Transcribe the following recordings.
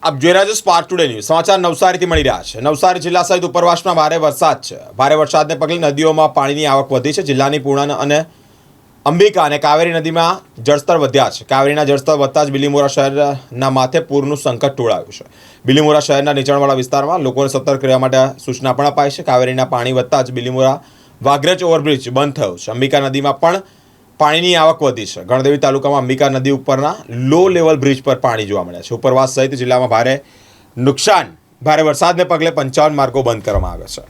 આપ જોઈ રહ્યા છો સ્પાર્ક ટુડે ન્યૂઝ સમાચાર નવસારીથી મળી રહ્યા છે। નવસારી જિલ્લા સહિત ઉપરવાસમાં ભારે વરસાદ છે। ભારે વરસાદને પગલે નદીઓમાં પાણીની આવક વધી છે। જિલ્લાની પૂર્ણા અને અંબિકા અને કાવેરી નદીમાં જળસ્તર વધ્યા છે। કાવેરીના જળસ્તર વધતા જ બિલીમોરા શહેરના માથે પૂરનું સંકટ ટોળાયું છે। બિલીમોરા શહેરના નીચાણવાળા વિસ્તારમાં લોકોને સતર્ક રહેવા માટે સૂચના પણ અપાઈ છે। કાવેરીના પાણી વધતા જ બિલીમોરા વાઘરેજ ઓવરબ્રિજ બંધ થયો છે। અંબિકા નદીમાં પણ પાણીની આવક વધી છે। ગણદેવી તાલુકામાં અંબિકા નદી ઉપરના લો લેવલ બ્રિજ પર પાણી જોવા મળ્યા છે। ઉપરવાસ સહિત જિલ્લામાં ભારે વરસાદને પગલે 55 માર્ગો બંધ કરવામાં આવ્યા છે।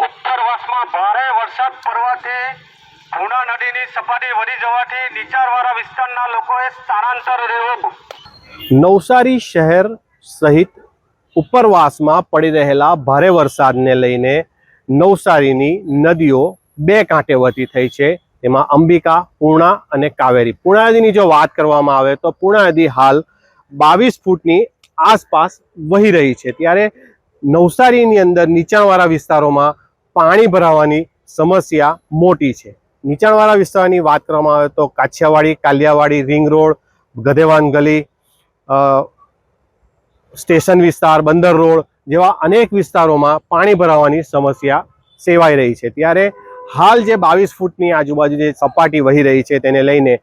ઉપરવાસમાં ભારે વરસાદ પડવાથી પૂર્ણા નદીની સપાટી વધી જવાથી નીચાણવાળા વિસ્તારના લોકોએ સ્થળાંતર રહેવું। નવસારી શહેર સહિત ઉપરવાસમાં પડી રહેલા ભારે વરસાદને લઈને નવસારીની નદીઓ બે કાંઠે વધી થઈ છે। તેમાં અંબિકા, પૂર્ણા અને કાવેરી। પૂર્ણા નદીની જો વાત કરવામાં આવે તો પૂર્ણા નદી હાલ 22 ફૂટની આસપાસ વહી રહી છે, ત્યારે નવસારીની અંદર નીચાણવાળા વિસ્તારોમાં પાણી ભરાવાની સમસ્યા મોટી છે। નીચાણવાળા વિસ્તારની વાત કરવામાં આવે તો કાછિયાવાડી, કાલિયાવાડી, રિંગ રોડ, ગધેવાન ગલી, સ્ટેશન વિસ્તાર, બંદર રોડ જેવા અનેક વિસ્તારોમાં પાણી ભરાવાની સમસ્યા સેવાઈ રહી છે। ત્યારે હાલ જે 22 ફૂટની આજુબાજુ જે સપાટી વહી રહી છે તેને લઈને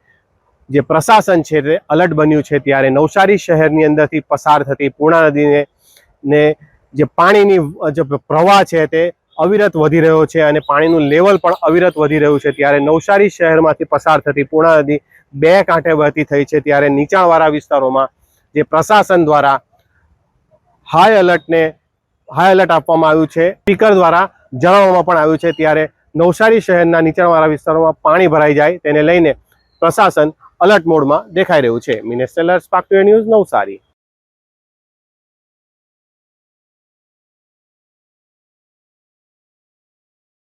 જે પ્રશાસન છે તે અલર્ટ બન્યું છે। ત્યારે નવસારી શહેરની અંદરથી પસાર થતી પૂર્ણા નદીને જે પાણીની જે પ્રવાહ છે તે અવિરત વધી રહ્યો છે અને પાણીનું લેવલ પણ અવિરત વધી રહ્યું છે। ત્યારે નવસારી શહેરમાંથી પસાર થતી પૂર્ણા નદી બે કાંઠે વહેતી થઈ છે। ત્યારે નીચાણવાળા વિસ્તારોમાં જે પ્રશાસન દ્વારા હાઈ એલર્ટ આપવામાં આવ્યું છે, સ્પીકર દ્વારા જણાવવામાં પણ આવ્યું છે। ત્યારે નવસારી શહેરના નીચાણવાળા વિસ્તારોમાં પાણી ભરાઈ જાય તેને લઈને પ્રશાસન અલર્ટ મોડમાં દેખાઈ રહ્યું છે। Minesh seller, spark today news, Navsari.